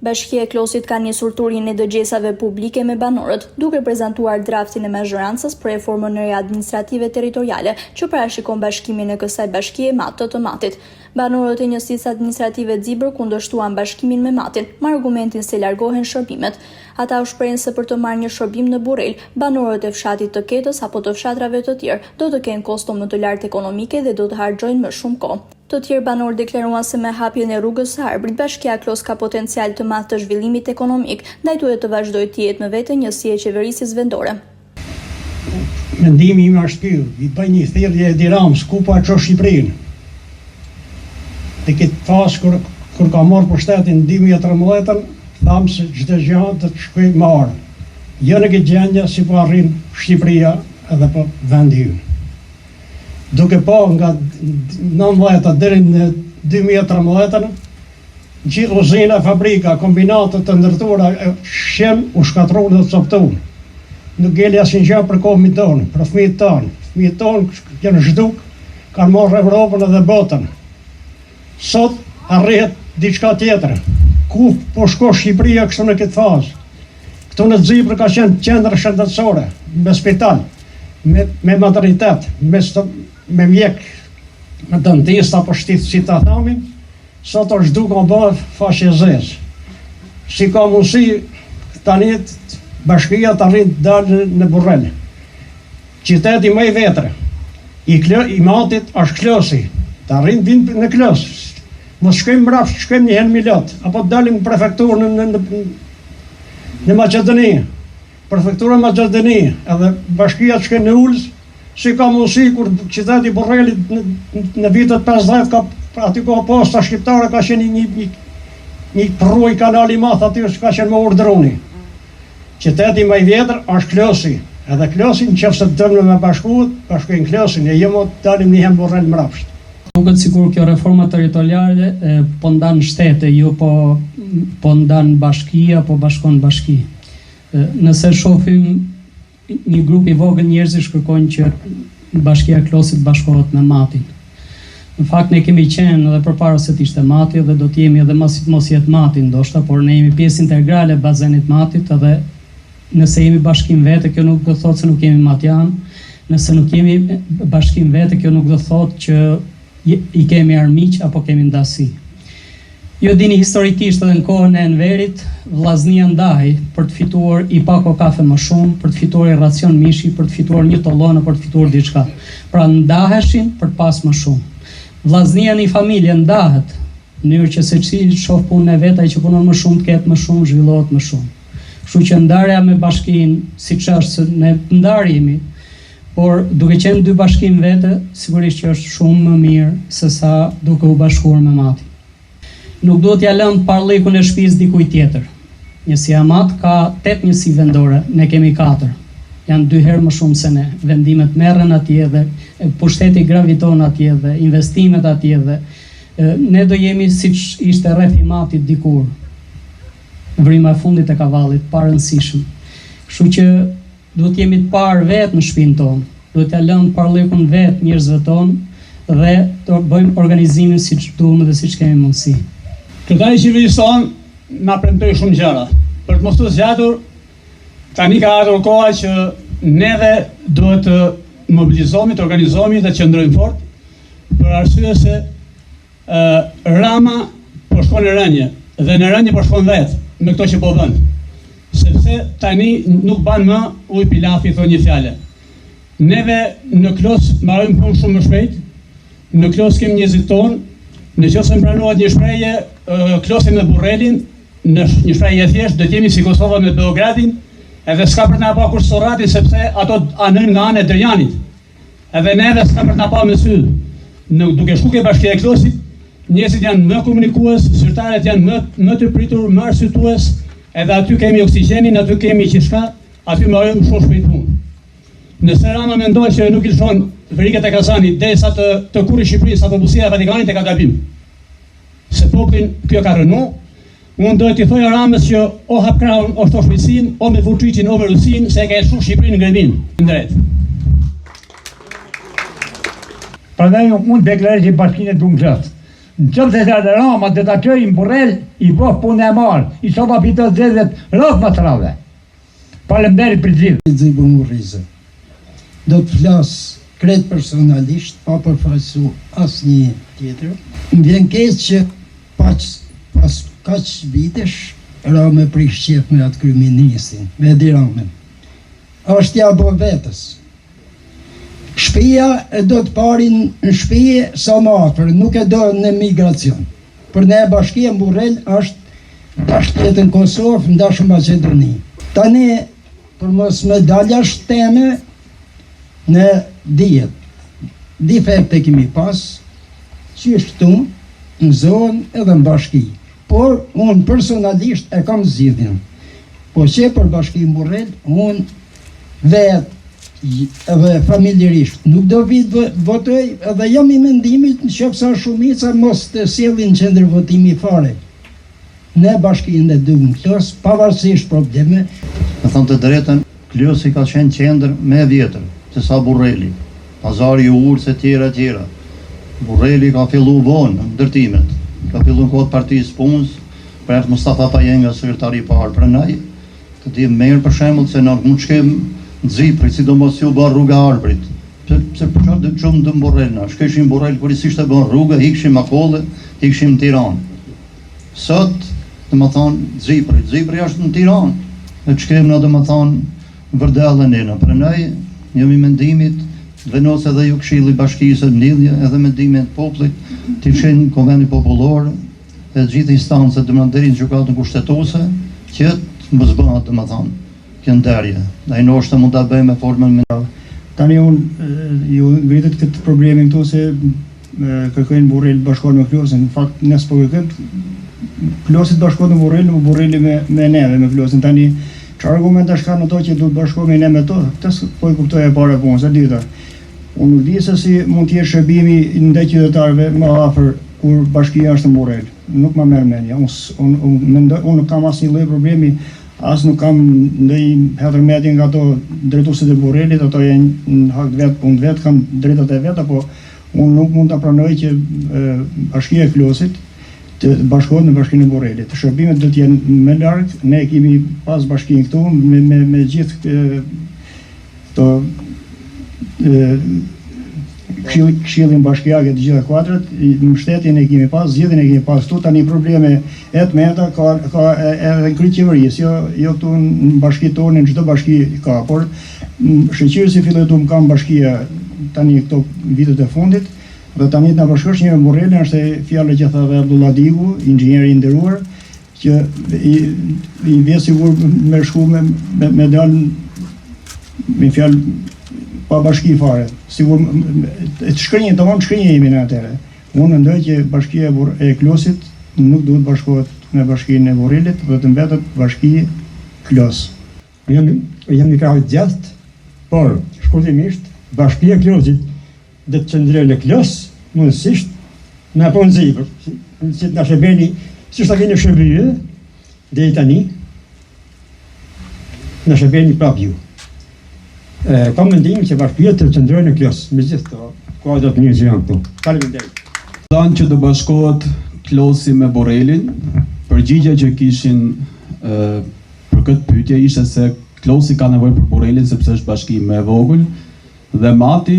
Bashkia e Klosit ka njësur turin e dëgjesave publike me banorët, duke prezantuar draftin e mazhorancës për reformën e administrative territoriale, që parashikon bashkimin e kësaj bashkie Matë të Matit. Banorët e njësisë administrative Zibër kundërshtuan bashkimin me Matin, me argumentin se largohen shërbimet. Ata u shprehin se për të marrë një shërbim në Burrel, banorët e fshatit të Ketës apo të fshatrave të tjerë do të kenë kosto më të lartë ekonomike dhe do të harxojnë më shumë kohë. Të tjerë banorë deklaruan se me hapjen e rrugës së Arbrit, Bashkia Klos ka potencial të madh të zhvillimit ekonomik, ndaj duhet të vazhdojë të jetë me vete njësi e qeverisjes vendore. Mendimi im është ky, i bëj një thirrje e Dirams, ku po çon Shqipërinë. Te këtë fazë kur ka marrë pushtetin 2013, tham se çdo gjë do të shkojë më orë. Jo në këtë gjendje si po arrin Shqipëria edhe po vendi ynë. Duke po nga 19 deri në 2013, gjithë uzina, fabrika, kombinatët të ndërtuara shem u shkatruan dhe coptuan. Nuk geli asnjë gjë për kohën tonë, për fëmijët tonë. Fëmijët tonë janë zhduk, kanë marrë Evropën edhe botën. Sot arrihet diçka tjetër. Ku po shko Shqipëria kështu në këtë fazë? Këtu në Zibër ka qenë qendër shëndetësore, me spital, me maternitet, me mjek, me dentist apo shtit si ta thamin, sot është duke bërë faqe zezë. Si ka mundësi tani bashkia të arrin të dalë në Burrel. Qyteti më i vetre, i Matit është Klosi, të arrin vinë në Klos. Mos shkojmë mbrapsht, shkojmë një herë Milot, apo dalim në prefekturën në Maqedoni. Prefektura Maqedoni, edhe bashkia të shkojnë në Ulës. Si ka mundësi kur qyteti Burrelit në vitet 50 ka aty ka posta shqiptare, ka qenë një prruj kanali madh aty ka qenë më urdhroni. Qyteti më i vjetër është Klosi, edhe Klosi nëse dëmë me bashkojnë Klosin, e jo më dalim një herë Burrel mbrapsht. Duket sikur kjo reforma territoriale po ndan shtete, jo po ndan bashkia apo bashkon bashki. Nëse shohim një grup i vogël njerëzish kërkojnë që Bashkia e Klosit bashkohet me Matin. Në fakt ne kemi qenë edhe përpara se të ishte Mati dhe do të jemi edhe mos jetë Mati ndoshta, por ne jemi pjesë integrale e bazenit Matit, edhe nëse jemi bashkim vete, kjo nuk do thotë se nuk jemi Matian. Nëse nuk jemi bashkim vete, kjo nuk do thotë që i kemi armiq apo kemi ndasi. Jo dini historikisht edhe në kohën e Enverit, vllaznia ndahej për të fituar i pako kafe më shumë, për të fituar i racion mishi, për të fituar një tollonë, për të fituar diçka. Pra ndaheshin për të pas më shumë. Vllaznia në familje ndahet, në mënyrë që secili shoh punën e vet, ai që punon më shumë të ketë më shumë, zhvillohet më shumë. Kështu që ndarja me bashkinë, siç është ne ndarjemi, por duke qenë dy bashkim vete, sigurisht që është shumë më mirë se sa duke u bashkuar me Matin. Nuk do t'ja lëmë parllëkun e shtëpisë dikujt tjetër. Njësia Mat ka 8 njësi vendore, ne kemi 4. Janë 2 herë më shumë se ne. Vendimet merren atje dhe pushteti graviton atje dhe investimet atje dhe ne do jemi siç ishte rreth i Matit dikur. Vrima e fundit e kavallit, parëndësishëm. Kështu që duhet jemi të parë vetë në shtëpinë tonë. Duhet t'ja lëmë parllëkun vetë njerëzve tonë dhe të bëjmë organizimin siç duam dhe siç kemi mundësi. Kryetari i qeverisë tonë na premtoi shumë gjëra. Për të mos u zgjatur, tani ka ardhur koha që neve duhet të mobilizohemi, të organizohemi dhe të qëndrojmë fort, për arsye se Rama po shkon në rënje dhe në rënje po shkon vetë me këto që po bën. Sepse tani nuk ban më ujë pilafi, thonë një fjalë. Neve në Klos marrim punë shumë më shpejt. Në Klos kemi njerëzit tonë. Nëse pranohet një shprehje Klosi me Burrelin, në një shprehje thjesht, do të jemi si Kosova me Beogradin, edhe s'ka për të na pa kur Sorratin, sepse ato anën nga anë e Dërjanit. Edhe neve s'ka për të na pa me sy. Duke shku ke Bashkia e Klosit, njerëzit janë më komunikues, zyrtarët janë më të pritur, më arsyetues, edhe aty kemi oksigjenin, aty kemi gjithçka, aty marrim shumë shpejt punë. Nëse Rama mendoj që nuk i lëshon verikat e Kazanit derisa të kurrë Shqipërisë apo buzëqia e Vatikanit, e ka gabim. Se popin kjo ka rënu, unë do t'i thoj Ramës që o hap krahun, o shto shpejtësinë, o me Vučićin, o me Rusinë, se e ka lëshu Shqipërinë në grevim. Drejt. Prandaj unë deklaroj që bashkinë duam gjatë. në qëmë se të rama dhe të qëjnë Burrell, i bëh punë e marë, i sopa pito zezet rrëth më të rave. Falemderit për gjithë. Zibur Murrize, do të flasë kretë personalisht, pa përfaqësu asë një tjetër. Më vjen keq që pas kaq vitesh, Rame prish qef me atë kryeministin, me Edi Ramën. Është ja bo vetës. Shpia e do të parin në shpije sa më afër, nuk e do në migracion. Për ne bashkia Burrell është tashtetë në Kosovë, ndashë Macedoni. Tani, për mos me daljash teme, në dijet. Defekte kemi pas, që është këtu, në zonë edhe në bashki. Por, unë personalisht e kam zgjidhjen. Po që për bashkinë Burrell, unë vetë edhe familjerisht nuk do vitë votoj, edhe jam i mendimit në qofsa shumica mos të sjellin qendër votimi fare. Ne bashkinë e duam Klos, pavarësisht probleme. Me thonë të drejtën, Klosi ka qenë qendër me vjetër, se sa Burrelli. Pazari u urës e tjera. Burrelli ka fillu vonë në ndërtimet. Ka fillu në kohët partisë punës, për është Mustafa Pajenga, sekretari i parë për nëj, të di merë për shembull se në mund shkem në Zipri, sidomos ju bërë rruga Arbrit. Se për qatë dhe gjumë dë Burrell na, shkeshim Burrell kërësisht e bërë rruga, hikshim Makolle, hikshim Tiranë. Sot, dhe më thonë, Zipri është në Tiranë, dhe të shkem në dhe më thonë vërdellën e në. Për nëj, jemi mendimit, venos edhe ju këshilli bashkisë e mlidhje, edhe mendimin e popullit, të shenë konveni popullor, e gjithë instancët dhe më deri në gjykatën kushtetuese, që të më zbëhat dhe më thonë, kënderje. Dhe i nështë mund të bëjmë me formën me... Tani unë ju ngritet këtë problemin këtu se kërkojnë Burrell bashkohet me Klosin. Në fakt, nësë po kërkojnë, Klosit bashkohet me Burrelli me neve, me Klosin. Tani, që argumenta shka në to që du të bashkohet me ne me to, këtës po i kuptoj e pare punës, e dita. Unë nuk di se si mund t'jetë shërbimi ndaj qytetarëve më afër kur bashkia është në Burrell. Nuk më merr mendja. Unë nuk kam asnjë lloj problemi, as nuk kam ndaj hedhërmeti nga ato drejtuesit e Burrellit, ato janë në hak vet, punë vet, kam drejtat e veta, po unë nuk mund ta pranoj që bashkia e Klosit të bashkohet në bashkinë e Burrellit. Shërbimet do të jenë më larg, ne kemi pas bashkinë këtu me gjithë këto këshillin bashkiake të gjitha kuadrat, mbështetjen e kemi pas, zgjedhjen e kemi pas këtu, tani probleme e të meta ka edhe në krye qeverisë, jo këtu në bashkitë tonë, në çdo bashki ka, por shoqërisë filloi të kam bashkia tani këto vitet e fundit, dhe tani na bashkosh një Burrell, është fjala që tha dhe Abdullah Digu, inxhinier i nderuar, që i vjen sigur me shku me dal me fjalë pa bashki fare, sigur të shkrinjë, të vonë shkrinjë jemi në atere. Unë mendoj që bashkia e Klosit nuk duhet bashkohet me bashkinë e Burrellit, dhe të mbetet bashki Klos. Jam një krahë gjatë, por shkurtimisht bashkia e Klosit dhe të qëndrojë në Klos, mundësisht në punë Zipër, si të na shërbeni, si shta keni shërbyer, dhe i tani, na shërbeni prapë ju. Kam mendimin që bashkia të qëndrojë në Klos, me gjithë të kuadrat një që janë këtu. Faleminderit. Dhanë që të bashkohet Klosi me Burrellin, përgjigja që kishin për këtë pyetje ishte se Klosi ka nevojë për Burrellin sepse është bashki më e vogël dhe Mati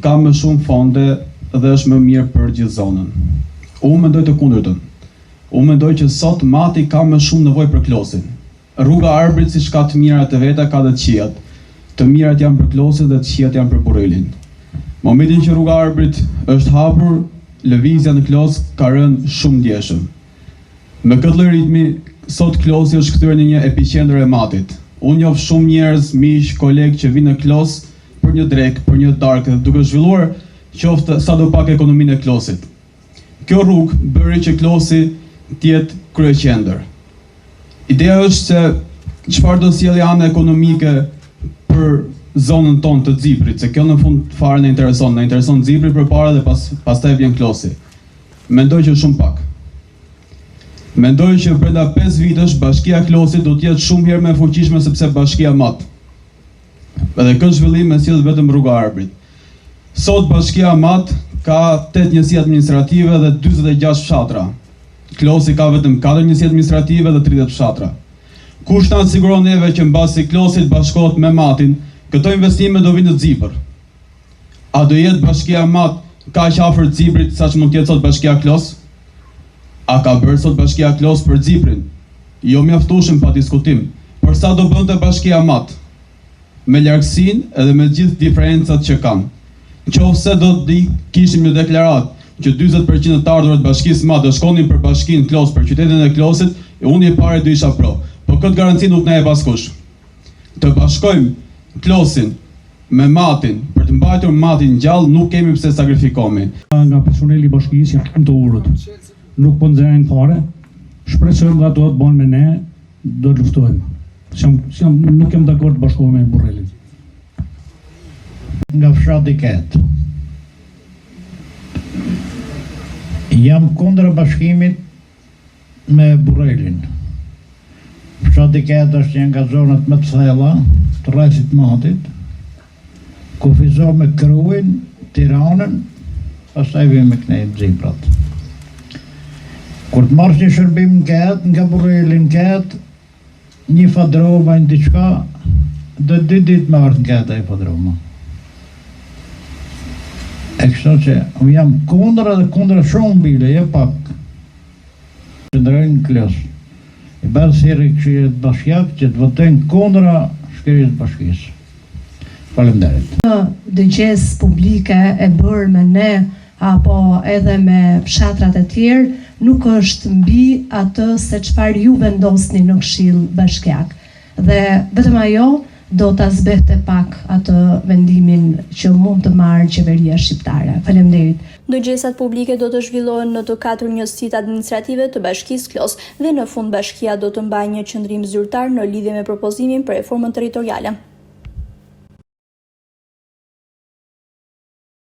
ka më shumë fonde dhe është më mirë për gjithë zonën. Unë mendoj të kundërtën. Unë mendoj që sot Mati ka më shumë nevojë për Klosin. Rruga Arbrit siç ka të mirat e veta ka dhe të këqijat. Të mirat janë për Klosin dhe të këqijat janë për Burrellin. Momentin që rruga Arbrit është hapur, lëvizja në Klos ka rënë shumë ndjeshëm. Me këtë lloj ritmi, sot Klosi është kthyer në një epiqendër e Matit. Unë njoh shumë njerëz, miq, kolegë që vinë në Klos për një drek, për një darkë, duke zhvilluar qoftë sadopak ekonominë e Klosit. Kjo rrugë bëri që Klosi të jetë kryeqendër. Ideja është se çfarë do sjellë anë ekonomike për zonën tonë të Ziprit, se kjo në fund fare në intereson Zipri përpara dhe pastaj vjen Klosi. Mendoj që shumë pak. Mendoj që brenda 5 vitesh bashkia e Klosit do të jetë shumë herë më e fuqishme sepse bashkia mat. Edhe këtë zhvillim e sjell vetëm rruga Arbrit. Sot bashkia mat ka 8 njësi administrative dhe 46 fshatra. Klosi ka vetëm 4 njësi administrative dhe 30 fshatra. Kush na siguron neve që mbasi Klosit bashkohet me Matin, këto investime do vinë në Zipër? A do jetë bashkia Mat kaq afër Ziprit sa që mund të jetë sot bashkia Klos? A ka bërë sot bashkia Klos për Ziprin? Jo mjaftueshëm pa diskutim. Por sa do bënte bashkia Mat? Me largësinë edhe me gjithë diferencat që kanë. Nëse do të kishim një deklaratë që 40% të ardhurët bashkisë Mat do shkonin për bashkinë Klos, për qytetin e Klosit, unë i pare do isha pro. Po këtë garanci nuk na e paskush. Të bashkojmë Klosin me Matin për të mbajtur Matin gjallë, nuk kemi pse sakrifikohemi. Nga personeli i bashkisë janë të urët. Nuk po nxjerrin fare. Shpresojmë që ato të bëjnë me ne, do të luftojmë. Nuk kem dakord të bashkohemi me Borrellin. Nga fshati Ket. Jam kundër bashkimit me Borrellin. Fshati Ket është një nga zonat më të thella të rrethit Matit, kufizon me Kruin, Tiranën, pastaj vjen me Knejt Ziprat. Kur të marrësh një shërbim në Ket, nga Borrelli në Ket, një fadroma në diçka, dhe 2 ditë më ardhë në Ket ai fadroma. E kështu që unë jam kundër edhe kundër shumë bile, jo pak. Qëndrojnë në Klos. I bërë thirrje Këshillit Bashkiak që të votojnë kundra shkrirjes së bashkisë. Faleminderit. Dëgjesë publike e bërë me ne apo edhe me fshatrat e tjerë nuk është mbi atë se çfarë ju vendosni në Këshill Bashkiak. Dhe vetëm ajo do ta zbehte pak atë vendimin që mund të marrë qeveria shqiptare. Faleminderit. Dëgjesat publike do të zhvillohen në të 4 njësitë administrative të bashkisë Klos dhe në fund bashkia do të mbajë një qëndrim zyrtar në lidhje me propozimin për reformën territoriale.